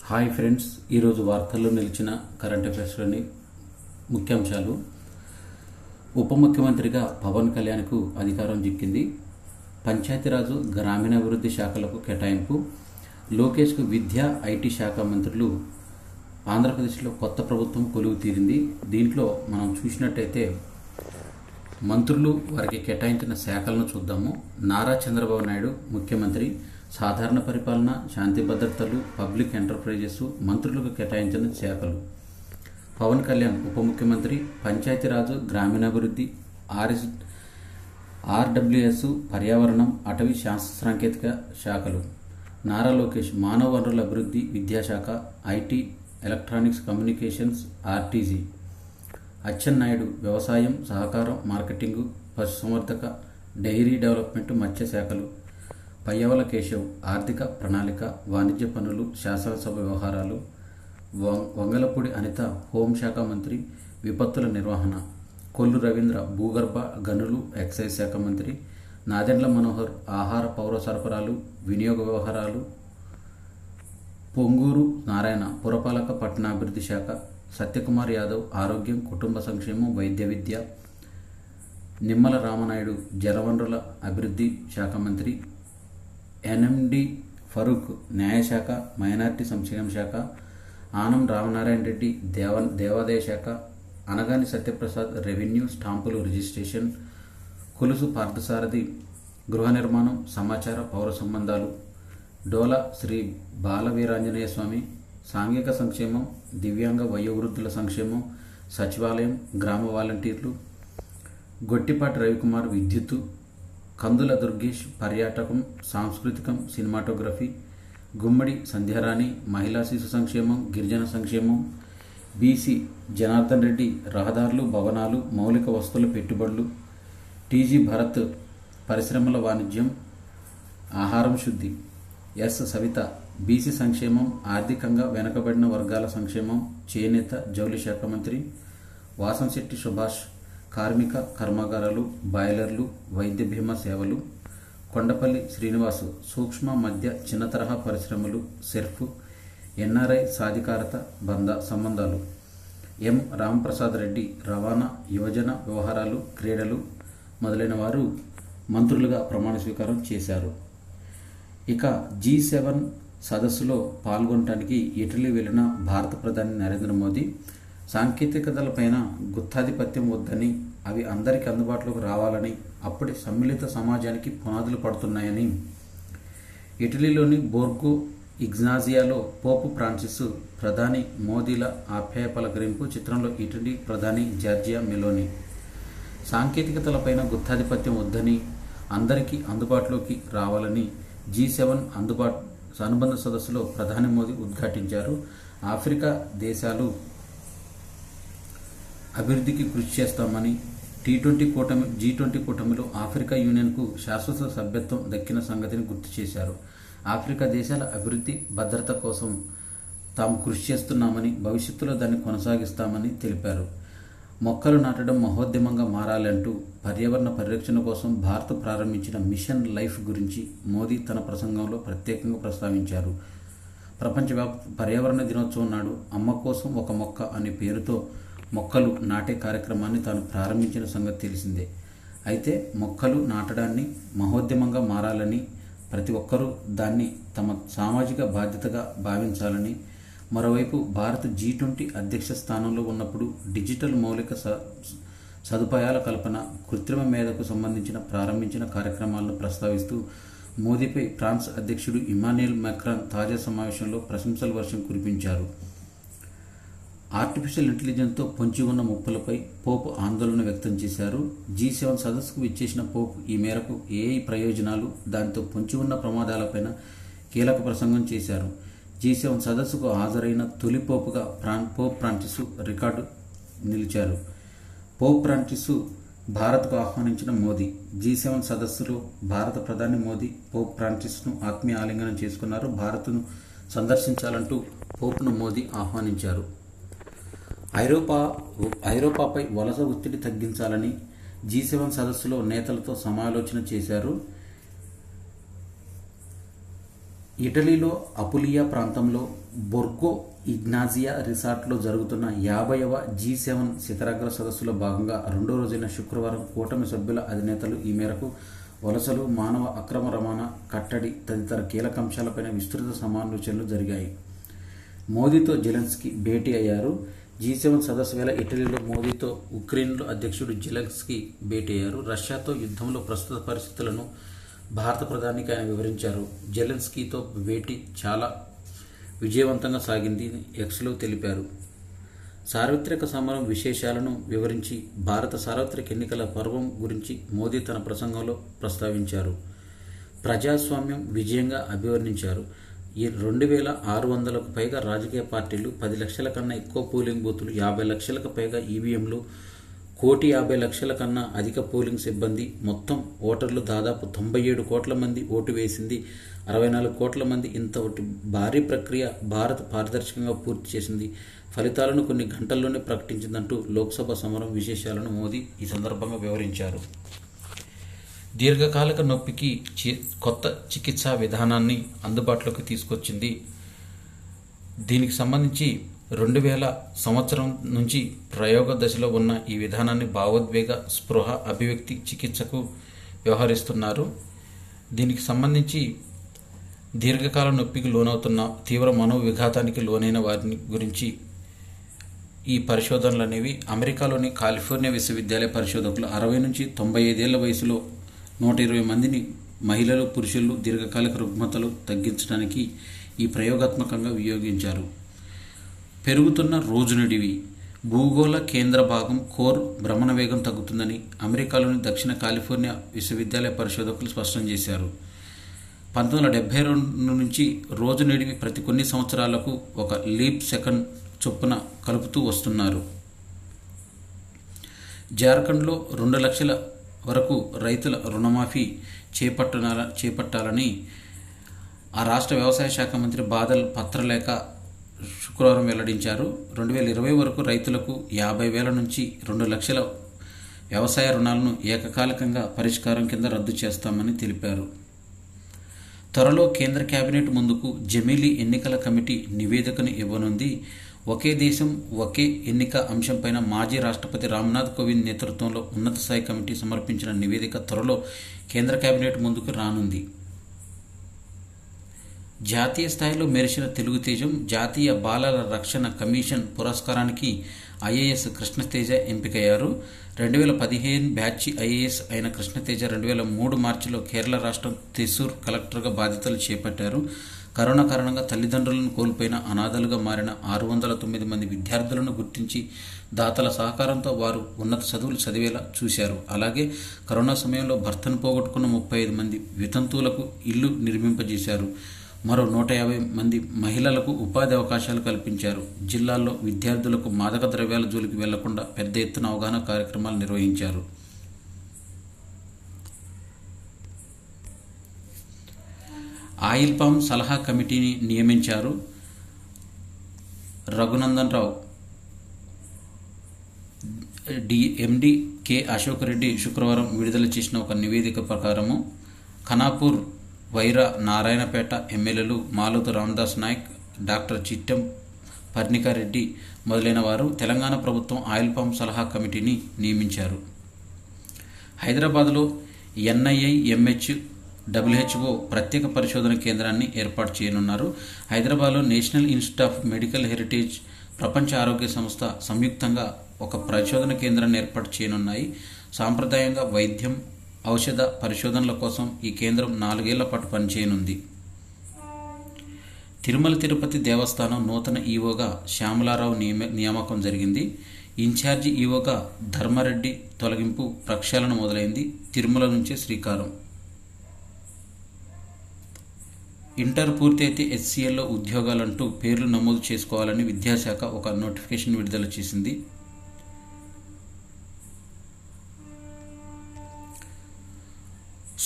Hi friends, ఈరోజు వార్తల్లో నిలిచిన కరెంట్ అఫైర్స్లోని ముఖ్యాంశాలు. ఉప ముఖ్యమంత్రిగా పవన్ కళ్యాణ్కు అధికారం చిక్కింది. పంచాయతీరాజు గ్రామీణాభివృద్ధి శాఖలకు కేటాయింపు. లోకేష్కు విద్యా ఐటీ శాఖ మంత్రులు. ఆంధ్రప్రదేశ్లో కొత్త ప్రభుత్వం కొలువు తీరింది. దీంట్లో మనం చూసినట్టయితే మంత్రులు వారికి కేటాయించిన శాఖలను చూద్దాము. నారా చంద్రబాబు నాయుడు ముఖ్యమంత్రి, సాధారణ పరిపాలన, శాంతి భద్రతలు, పబ్లిక్ ఎంటర్ప్రైజెస్ మంత్రులకు కేటాయించిన శాఖలు. పవన్ కళ్యాణ్ ఉప ముఖ్యమంత్రి, పంచాయతీరాజు గ్రామీణాభివృద్ధి, ఆర్డబ్ల్యూఎస్ పర్యావరణం, అటవీ శాస్త్ర సాంకేతిక శాఖలు. నారా లోకేష్ మానవ వనరుల అభివృద్ధి, విద్యాశాఖ, IT, electronics communications, RTG. Atchannaidu వ్యవసాయం, సహకారం, మార్కెటింగు, పశుసంవర్ధక, డైరీ డెవలప్మెంట్, మత్స్య శాఖలు. పయ్యవల కేశవ్ ఆర్థిక ప్రణాళిక, వాణిజ్య పనులు, శాసనసభ వ్యవహారాలు. వంగలపూడి అనిత హోంశాఖ మంత్రి, విపత్తుల నిర్వహణ. కొల్లు రవీంద్ర భూగర్భ గనులు, ఎక్సైజ్ శాఖ మంత్రి. నాదెండ్ల మనోహర్ ఆహార పౌర సరఫరాలు, వినియోగ వ్యవహారాలు. పొంగూరు నారాయణ పురపాలక పట్టణాభివృద్ధి శాఖ. సత్యకుమార్ యాదవ్ ఆరోగ్యం, కుటుంబ సంక్షేమం, వైద్య విద్య. నిమ్మల రామనాయుడు జలవనరుల అభివృద్ధి శాఖ మంత్రి. ఎన్ఎండి ఫరూక్ న్యాయశాఖ, మైనార్టీ సంక్షేమ శాఖ. ఆనం రామనారాయణ రెడ్డి దేవాదాయ శాఖ. అనగాని సత్యప్రసాద్ రెవెన్యూ, స్టాంపులు, రిజిస్ట్రేషన్. కొలుసు పార్థసారథి గృహ నిర్మాణం, సమాచార, పౌర సంబంధాలు. డోలా శ్రీ బాలవీరాంజనేయ స్వామి సాంఘిక సంక్షేమం, దివ్యాంగ వయోవృద్ధుల సంక్షేమం, సచివాలయం, గ్రామ వాలంటీర్లు. గొట్టిపాటి రవికుమార్ విద్యుత్తు. కందుల దుర్గేష్ పర్యాటకం, సాంస్కృతికం, సినిమాటోగ్రఫీ. గుమ్మడి సంధ్యారాణి మహిళా శిశు సంక్షేమం, గిరిజన సంక్షేమం. బీసీ జనార్దన్ రెడ్డి రహదారులు, భవనాలు, మౌలిక వస్తువుల పెట్టుబడులు. టీజీ భరత్ పరిశ్రమల వాణిజ్యం, ఆహారం శుద్ధి. ఎస్ సవిత బీసీ సంక్షేమం, ఆర్థికంగా వెనుకబడిన వర్గాల సంక్షేమం, చేనేత జౌళి శాఖ మంత్రి. వాసంశెట్టి సుభాష్ కార్మిక, కర్మాగారాలు, బాయిలర్లు, వైద్య బీమా సేవలు. కొండపల్లి శ్రీనివాసు సూక్ష్మ మధ్య చిన్న తరహా పరిశ్రమలు, సెర్ఫ్. ఎన్ఆర్ఐ సాధికారత సంబంధాలు. ఎం రామప్రసాద్ రెడ్డి రవాణా, యువజన వ్యవహారాలు, క్రీడలు మొదలైన వారు మంత్రులుగా ప్రమాణ స్వీకారం చేశారు. ఇక G7 సదస్సులో పాల్గొనడానికి ఇటలీ వెళ్లిన భారత ప్రధాని నరేంద్ర మోదీ సాంకేతికతలపైన గుత్తాధిపత్యం వద్దని, అవి అందరికీ అందుబాటులోకి రావాలని, అప్పటి సమ్మిళిత సమాజానికి పునాదులు పడుతున్నాయని. ఇటలీలోని బోర్గో ఇగ్నాజియాలో పోపు ఫ్రాన్సిస్ ప్రధాని మోదీల ఆప్యాయ పలకరింపు. చిత్రంలో ఇటలీ ప్రధాని జార్జియా మెలోని. సాంకేతికతలపైన గుత్తాధిపత్యం వద్దని, అందరికీ అందుబాటులోకి రావాలని G7 అనుబంధ సదస్సులో ప్రధాని మోదీ ఉద్ఘాటించారు. ఆఫ్రికా దేశాలు అభివృద్ధికి కృషి చేస్తామని, G20 కూటమిలో ఆఫ్రికా యూనియన్కు శాశ్వత సభ్యత్వం దక్కిన సంగతిని గుర్తు చేశారు. ఆఫ్రికా దేశాల అభివృద్ధి, భద్రత కోసం తాము కృషి చేస్తున్నామని, భవిష్యత్తులో దాన్ని కొనసాగిస్తామని తెలిపారు. మొక్కలు నాటడం మహోద్యమంగా మారాలంటూ పర్యావరణ పరిరక్షణ కోసం భారత్ ప్రారంభించిన మిషన్ లైఫ్ గురించి మోదీ తన ప్రసంగంలో ప్రత్యేకంగా ప్రస్తావించారు. ప్రపంచవ్యాప్త పర్యావరణ దినోత్సవం నాడు అమ్మ కోసం ఒక మొక్క అనే పేరుతో మొక్కలు నాటే కార్యక్రమాన్ని తాను ప్రారంభించిన సంగతి తెలిసిందే. అయితే మొక్కలు నాటడాన్ని మహోద్యమంగా మారాలని, ప్రతి ఒక్కరూ దాన్ని తమ సామాజిక బాధ్యతగా భావించాలని, మరోవైపు భారత్ G20 అధ్యక్ష స్థానంలో ఉన్నప్పుడు డిజిటల్ మౌలిక సదుపాయాల కల్పన, కృత్రిమ మేధకు సంబంధించిన ప్రారంభించిన కార్యక్రమాలను ప్రస్తావిస్తూ మోదీపై ఫ్రాన్స్ అధ్యక్షుడు ఇమాన్యుయల్ మాక్రాన్ తాజా సమావేశంలో ప్రశంసల వర్షం కురిపించారు. ఆర్టిఫిషియల్ ఇంటెలిజెన్స్తో పొంచి ఉన్న ముప్పులపై పోపు ఆందోళన వ్యక్తం చేశారు. G7 సదస్సుకు విచ్చేసిన పోపు ఈ మేరకు AI ప్రయోజనాలు, దానితో పొంచి ఉన్న ప్రమాదాలపైన కీలక ప్రసంగం చేశారు. G7 సదస్సుకు హాజరైన తొలి పోపుగా పోప్ ఫ్రాన్సిస్ రికార్డు నిలిచారు. పోప్ ఫ్రాన్సిస్ భారత్కు ఆహ్వానించిన మోదీ. G7 సదస్సులో భారత ప్రధాని మోదీ పోప్ ఫ్రాన్సిస్ను ఆత్మీయ ఆలింగనం చేసుకున్నారు. భారత్ను సందర్శించాలంటూ పోప్ను మోదీ ఆహ్వానించారు. ఐరోపాపై వలస ఒత్తిడి తగ్గించాలని G7 సదస్సులో నేతలతో సమాలోచన చేశారు. ఇటలీలో అపులియా ప్రాంతంలో బొర్గో ఇగ్నాజియా రిసార్ట్లో జరుగుతున్న 50వ G7 శిఖరాగ్ర సదస్సులో భాగంగా రెండో రోజైన శుక్రవారం కూటమి సభ్యుల అధినేతలు ఈ మేరకు వలసలు, మానవ అక్రమ రవాణా, కట్టడి తదితర కీలక అంశాలపైన విస్తృత సమాలోచనలు జరిగాయి. మోదీతో జెలెన్స్కీ భేటీ అయ్యారు. G7 సదస్సు వేళ ఇటలీలో మోదీతో ఉక్రెయిన్లో అధ్యక్షుడు జెలెన్స్కీ భేటీ అయ్యారు. రష్యాతో యుద్ధంలో ప్రస్తుత పరిస్థితులను భారత ప్రధానికి ఆయన వివరించారు. జెలెన్స్కీతో భేటీ చాలా విజయవంతంగా సాగింది ఎక్స్లో తెలిపారు. సార్వత్రిక సమరం విశేషాలను వివరించి భారత సార్వత్రిక ఎన్నికల పర్వం గురించి మోదీ తన ప్రసంగంలో ప్రస్తావించారు. ప్రజాస్వామ్యం విజయంగా అభివర్ణించారు. ఈ 2600కు పైగా రాజకీయ పార్టీలు, 10 లక్షల కన్నా ఎక్కువ పోలింగ్ బూతులు, 50 లక్షలకు పైగా ఈవీఎంలు, 1,50,00,000 కన్నా అధిక పోలింగ్ సిబ్బంది, మొత్తం ఓటర్లు దాదాపు 97 కోట్ల మంది ఓటు వేసింది. 64 కోట్ల మంది. ఇంత భారీ ప్రక్రియ భారత్ పారదర్శకంగా పూర్తి చేసింది. ఫలితాలను కొన్ని గంటల్లోనే ప్రకటించిందంటూ లోక్సభ సమరం విశేషాలను మోదీ ఈ సందర్భంగా వివరించారు. దీర్ఘకాలిక నొప్పికి కొత్త చికిత్సా విధానాన్ని అందుబాటులోకి తీసుకొచ్చింది. దీనికి సంబంధించి 2000 సంవత్సరం నుంచి ప్రయోగ దశలో ఉన్న ఈ విధానాన్ని భావోద్వేగ, స్పృహ, అభివ్యక్తి చికిత్సకు వ్యవహరిస్తున్నారు. దీనికి సంబంధించి దీర్ఘకాల నొప్పికి లోనవుతున్న, తీవ్ర మనోవిఘాతానికి లోనైన వారిని గురించి ఈ పరిశోధనలు అనేవి అమెరికాలోని కాలిఫోర్నియా విశ్వవిద్యాలయ పరిశోధకులు 60 నుంచి 95 ఏళ్ల వయసులో 120 మందిని మహిళలు, పురుషులు దీర్ఘకాలిక రుగ్మతలు తగ్గించడానికి ఈ ప్రయోగాత్మకంగా వినియోగించారు. పెరుగుతున్న రోజునిడివి, భూగోళ కేంద్ర భాగం కోర్ భ్రమణ వేగం తగ్గుతుందని అమెరికాలోని దక్షిణ కాలిఫోర్నియా విశ్వవిద్యాలయ పరిశోధకులు స్పష్టం చేశారు. 1972 నుంచి రోజు నిడివి ప్రతి కొన్ని సంవత్సరాలకు ఒక లీప్ సెకండ్ చొప్పున కలుపుతూ వస్తున్నారు. జార్ఖండ్లో 2 లక్షల వరకు రైతుల రుణమాఫీ చేపట్టాలని ఆ రాష్ట్ర వ్యవసాయ శాఖ మంత్రి బాదల్ పత్రలేఖ శుక్రవారం వెల్లడించారు. 2020 వరకు రైతులకు 50,000 నుంచి 2 లక్షల వ్యవసాయ రుణాలను ఏకకాలికంగా పరిష్కారం కింద రద్దు చేస్తామని తెలిపారు. త్వరలో కేంద్ర కేబినెట్ ముందుకు జమిలీ ఎన్నికల కమిటీ నివేదికను ఇవ్వనుంది. ఒకే దేశం ఒకే ఎన్నిక అంశంపైన మాజీ రాష్ట్రపతి రామ్నాథ్ కోవింద్ నేతృత్వంలో ఉన్నత స్థాయి కమిటీ సమర్పించిన నివేదిక త్వరలో కేంద్ర కేబినెట్ ముందుకు రానుంది. జాతీయ స్థాయిలో మెరిసిన తెలుగు తేజం జాతీయ బాలల రక్షణ కమిషన్ పురస్కారానికి ఐఏఎస్ కృష్ణతేజ ఎంపికయ్యారు. 2015 బ్యాచ్ ఐఏఎస్ అయిన కృష్ణతేజ 2003 మార్చిలో కేరళ రాష్ట్రం త్రిశూర్ కలెక్టర్గా బాధ్యతలు చేపట్టారు. కరోనా కారణంగా తల్లిదండ్రులను కోల్పోయిన అనాథలుగా మారిన 609 మంది విద్యార్థులను గుర్తించి దాతల సహకారంతో వారు ఉన్నత చదువులు చదివేలా చూశారు. అలాగే కరోనా సమయంలో భర్తను పోగొట్టుకున్న 35 మంది వితంతువులకు ఇల్లు నిర్మింపజేశారు. మరో 150 మంది మహిళలకు ఉపాధి అవకాశాలు కల్పించారు. జిల్లాల్లో విద్యార్థులకు మాదక ద్రవ్యాల జోలికి వెళ్లకుండా పెద్ద ఎత్తున అవగాహన కార్యక్రమాలు నిర్వహించారు. ఆయిల్ పామ్ సలహా కమిటీని నియమించారు. రఘునందన్ రావు, ఎండి కె అశోక్ రెడ్డి శుక్రవారం విడుదల చేసిన ఒక నివేదిక ప్రకారము ఖానాపూర్, వైరా, నారాయణపేట ఎమ్మెల్యేలు మాలోతు రామదాస్ నాయక్, డాక్టర్ చిట్టెం పర్ణికారెడ్డి మొదలైన వారు తెలంగాణ ప్రభుత్వం ఆయిల్ పామ్ సలహా కమిటీని నియమించారు. హైదరాబాద్లో NIIMH WHO ప్రత్యేక పరిశోధన కేంద్రాన్ని ఏర్పాటు చేయనున్నారు. హైదరాబాద్లో national institute of medical heritage, ప్రపంచ ఆరోగ్య సంస్థ సంయుక్తంగా ఒక పరిశోధన కేంద్రాన్ని ఏర్పాటు చేయనున్నాయి. సాంప్రదాయంగా వైద్యం, ఔషధ పరిశోధనల కోసం ఈ కేంద్రం 4 ఏళ్ల పాటు పనిచేయనుంది. తిరుమల తిరుపతి దేవస్థానం నూతన ఈవోగా శ్యామలారావు నియామకం జరిగింది. ఇన్ఛార్జి ఈవోగా ధర్మారెడ్డి తొలగింపు ప్రక్షాళన మొదలైంది. తిరుమల నుంచే శ్రీకారం. ఇంటర్ పూర్తి అయితే HCLలో ఉద్యోగాలంటూ పేర్లు నమోదు చేసుకోవాలని విద్యాశాఖ ఒక నోటిఫికేషన్ విడుదల చేసింది.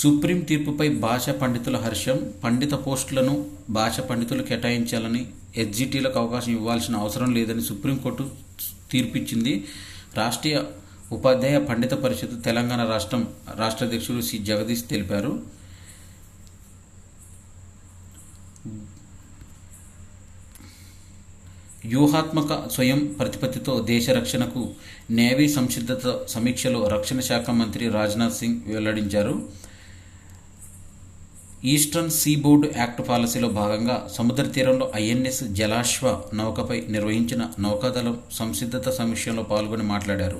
సుప్రీం తీర్పుపై భాషా పండితుల హర్షం. పండిత పోస్టులను భాషా పండితులు కేటాయించాలని, SGTలకు అవకాశం ఇవ్వాల్సిన అవసరం లేదని సుప్రీంకోర్టు తీర్పిచ్చింది. రాష్ట్రీయ ఉపాధ్యాయ పండిత పరిషత్ తెలంగాణ రాష్ట్ర అధ్యక్షుడు సి. జగదీష్ తెలిపారు. వ్యూహాత్మక స్వయం ప్రతిపత్తితో దేశ రక్షణకు నేవీ సంసిద్ధత సమీక్షలో రక్షణ శాఖ మంత్రి రాజ్నాథ్ సింగ్ వెల్లడించారు. ఈస్టర్న్ సీబోర్డ్ యాక్ట్ పాలసీలో భాగంగా సముద్ర తీరంలో ఐఎన్ఎస్ జలాశ్వ నౌకపై నిర్వహించిన నౌకాదళం సంసిద్ధత సమీక్షలో పాల్గొని మాట్లాడారు.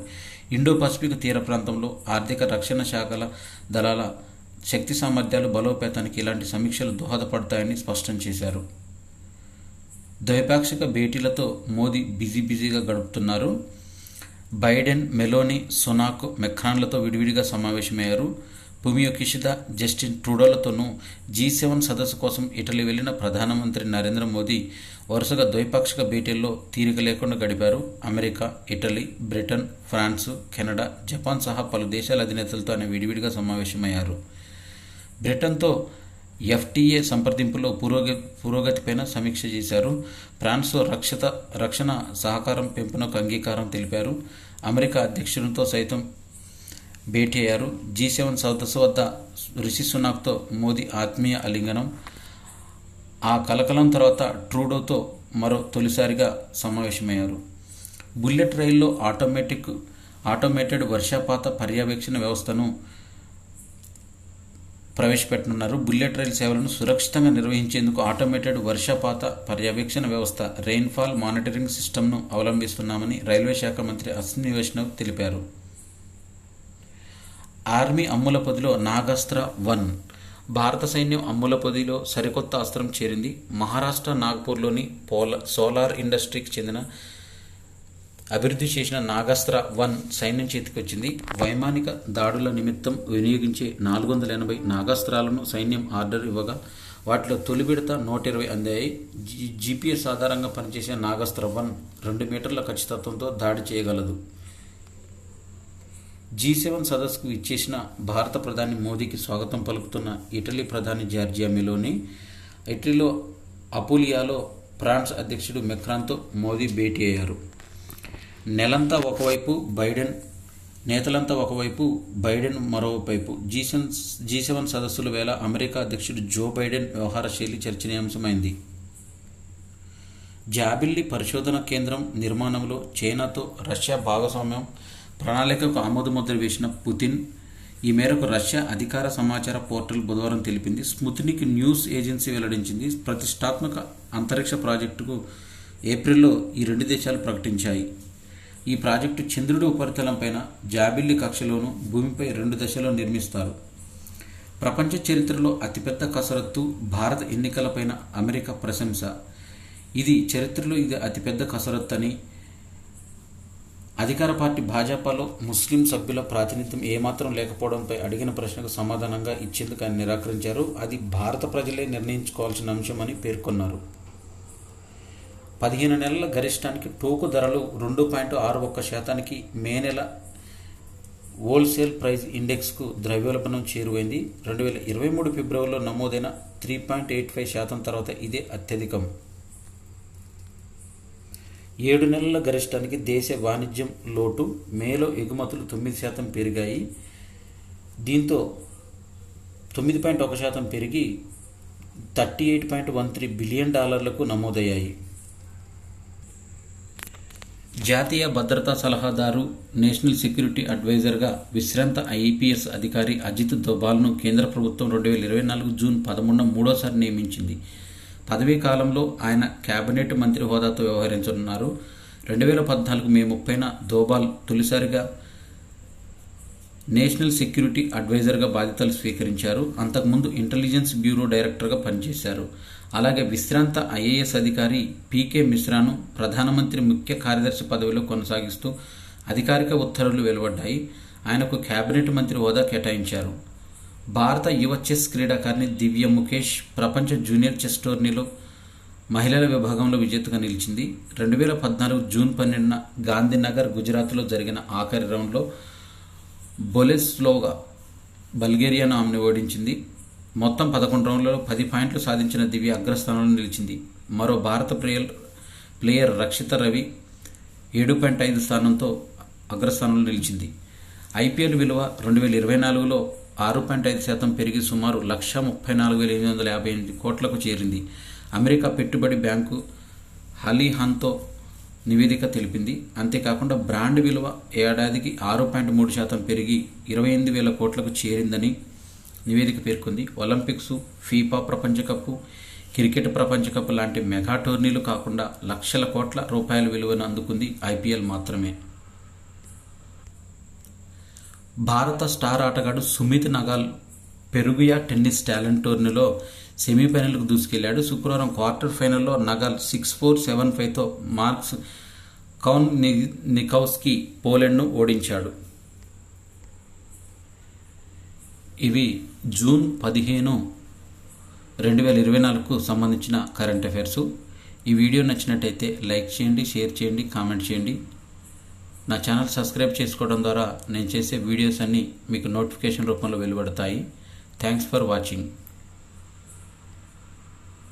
ఇండో పసిఫిక్ తీర ప్రాంతంలో ఆర్థిక రక్షణ శాఖల దళాల శక్తి సామర్థ్యాలు బలోపేతానికి ఇలాంటి సమీక్షలు దోహదపడతాయని స్పష్టం చేశారు. ద్వైపాక్షిక భేటీలతో మోదీ బిజీగా గడుపుతున్నారు. బైడెన్, మెలోనీ, సునాక్, మెక్రాన్లతో విడివిడిగా సమావేశమయ్యారు. ఫుమియో కిషిదా, జస్టిన్ ట్రూడోలతోనూ G7 సదస్సు కోసం ఇటలీ వెళ్లిన ప్రధానమంత్రి నరేంద్ర మోదీ వరుసగా ద్వైపాక్షిక భేటీల్లో తీరిక లేకుండా గడిపారు. America, Italy, Britain, France, Canada, Japan సహా పలు దేశాల అధినేతలతో ఆయన విడివిడిగా సమావేశమయ్యారు. బ్రిటన్తో FTA సంప్రదింపుల్లో పురోగతిపైన సమీక్ష చేశారు. ఫ్రాన్స్తో రక్షణ సహకారం పెంపునకు అంగీకారం తెలిపారు. అమెరికా అధ్యక్షునితో సైతం భేటీ అయ్యారు. G7 సదస్సు వద్ద రిషి సునాక్తో మోదీ ఆత్మీయ ఆలింగనం. ఆ కలకలం తర్వాత ట్రూడోతో తొలిసారిగా సమావేశమయ్యారు. బుల్లెట్ రైల్లో ఆటోమేటెడ్ వర్షపాత పర్యవేక్షణ వ్యవస్థను ప్రవేశపెట్టనున్నారు. బుల్లెట్ రైలు సేవలను సురక్షితంగా నిర్వహించేందుకు ఆటోమేటెడ్ వర్షపాత పర్యవేక్షణ వ్యవస్థ రెయిన్ఫాల్ మానిటరింగ్ సిస్టమ్ను అవలంబిస్తున్నామని రైల్వే శాఖ మంత్రి అశ్విని వైష్ణవ్ తెలిపారు. ఆర్మీ అమ్ముల పొదిలో నాగాస్త్ర 1. భారత సైన్యం అమ్ముల పొదిలో సరికొత్త అస్త్రం చేరింది. మహారాష్ట్ర నాగ్పూర్లోని సోలార్ ఇండస్ట్రీకి చెందిన అభివృద్ధి చేసిన నాగాస్త్ర 1 సైన్యం చేతికొచ్చింది. వైమానిక దాడుల నిమిత్తం వినియోగించే 480 నాగాస్త్రాలను సైన్యం ఆర్డర్ ఇవ్వగా వాటిలో తొలి విడత 120 అందాయి. GPS ఆధారంగా పనిచేసే నాగాస్త్ర 1 2 మీటర్ల ఖచ్చితత్వంతో దాడి చేయగలదు. G7 సదస్సుకు ఇచ్చేసిన భారత ప్రధాని మోదీకి స్వాగతం పలుకుతున్న ఇటలీ ప్రధాని జార్జియా మెలోనీ, ఇటలీలో అపులియాలో ఫ్రాన్స్ అధ్యక్షుడు మెక్రాన్తో మోదీ భేటీ అయ్యారు. నేతలంతా ఒకవైపు బైడెన్ మరోవైపు. G7 సదస్సుల వేళ అమెరికా అధ్యక్షుడు జో బైడెన్ వ్యవహార శైలి చర్చనీయాంశమైంది. జాబిల్లి పరిశోధన కేంద్రం నిర్మాణంలో చైనాతో రష్యా భాగస్వామ్యం ప్రణాళికకు ఆమోదముద్ర వేసిన పుతిన్. ఈ మేరకు రష్యా అధికార సమాచార పోర్టల్ బుధవారం తెలిపింది. స్పుత్నిక్ న్యూస్ ఏజెన్సీ వెల్లడించింది. ప్రతిష్టాత్మక అంతరిక్ష ప్రాజెక్టుకు ఏప్రిల్లో ఈ 2 దేశాలు ప్రకటించాయి. ఈ ప్రాజెక్టు చంద్రుడి ఉపరితలంపైన జాబిల్లి కక్షలోను భూమిపై 2 దశల్లో నిర్మిస్తారు. ప్రపంచ చరిత్రలో అతిపెద్ద కసరత్తు. భారత ఎన్నికలపైన అమెరికా ప్రశంస. చరిత్రలో ఇది అతిపెద్ద కసరత్తు అని అధికార పార్టీ భాజపాలో ముస్లిం సభ్యుల ప్రాతినిధ్యం ఏమాత్రం లేకపోవడంపై అడిగిన ప్రశ్నకు సమాధానంగా ఇచ్చేందుకు ఆయన నిరాకరించారు. అది భారత ప్రజలే నిర్ణయించుకోవాల్సిన అంశమని పేర్కొన్నారు. 15 నెలల గరిష్టానికి టోకు ధరలు 2.61% మే నెల హోల్సేల్ ప్రైస్ ఇండెక్స్కు ద్రవ్యోల్బణం చేరువైంది. 2023 ఫిబ్రవరిలో నమోదైన 3.85% తర్వాత ఇదే అత్యధికం. 7 నెలల గరిష్టానికి దేశ వాణిజ్యం లోటు. మేలో ఎగుమతులు 9% పెరిగాయి. దీంతో 9.1% పెరిగి $38.13 బిలియన్ నమోదయ్యాయి. జాతీయ భద్రతా సలహాదారు, నేషనల్ సెక్యూరిటీ అడ్వైజర్గా విశ్రాంత IPS అధికారి అజిత్ దోభాల్ను కేంద్ర ప్రభుత్వం 2024 జూన్ 13న మూడోసారి నియమించింది. పదవీ కాలంలో ఆయన కేబినెట్ మంత్రి హోదాతో వ్యవహరించనున్నారు. 2014 మే 30న దోభాల్ తొలిసారిగా నేషనల్ సెక్యూరిటీ అడ్వైజర్గా బాధ్యతలు స్వీకరించారు. అంతకుముందు ఇంటెలిజెన్స్ బ్యూరో డైరెక్టర్గా పనిచేశారు. అలాగే విశ్రాంత IAS అధికారి PK మిశ్రాను ప్రధానమంత్రి ముఖ్య కార్యదర్శి పదవిలో కొనసాగిస్తూ అధికారిక ఉత్తర్వులు వెలువడ్డాయి. ఆయనకు కేబినెట్ మంత్రి హోదా కేటాయించారు. భారత యువ చెస్ క్రీడాకారిణి దివ్య ముఖేష్ ప్రపంచ జూనియర్ చెస్ టోర్నీలో మహిళల విభాగంలో విజేతగా నిలిచింది. 2014 జూన్ 12న గాంధీనగర్, గుజరాత్లో జరిగిన ఆఖరి రౌండ్లో బొలెస్లోగా బల్గేరియాను ఆమెను ఓడించింది. మొత్తం 11 రౌండ్లలో 10 పాయింట్లు సాధించిన దివ్య అగ్రస్థానంలో నిలిచింది. మరో భారత ప్లేయర్ రక్షిత రవి 7.5 స్థానంతో అగ్రస్థానంలో నిలిచింది. IPL విలువ 2024లో 6.5% పెరిగి సుమారు 1,34,858 కోట్లకు చేరింది. అమెరికా పెట్టుబడి బ్యాంకు హలీహాన్తో నివేదిక తెలిపింది. అంతేకాకుండా బ్రాండ్ విలువ ఏడాదికి 6.3% పెరిగి 28,000 కోట్లకు చేరిందని నివేదిక పేర్కొంది. ఒలింపిక్స్, ఫీఫా ప్రపంచ కప్, క్రికెట్ ప్రపంచ కప్ లాంటి మెగా టోర్నీలు కాకుండా లక్షల కోట్ల రూపాయల విలువను అందుకుంది ఐపీఎల్ మాత్రమే. భారత స్టార్ ఆటగాడు సుమిత్ నగాల్ పెరుగుయా టెన్నిస్ టాలెంట్ టోర్నీలో సెమీఫైనల్కు దూసుకెళ్లాడు. శుక్రవారం క్వార్టర్ ఫైనల్లో నగాల్ 6-4, 7-5తో మార్క్స్ కౌన్నికోవ్స్కీ పోలాండ్ను ఓడించాడు. ఇవి జూన్ 15, 2024కు సంబంధించిన కరెంట్ అఫైర్స్. ఈ వీడియో నచ్చినట్టయితే లైక్ చేయండి, షేర్ చేయండి, కామెంట్ చేయండి. నా ఛానల్ సబ్స్క్రైబ్ చేసుకోవడం ద్వారా నేను చేసే వీడియోస్ అన్నీ మీకు నోటిఫికేషన్ రూపంలో వెలువడతాయి. Thanks for watching.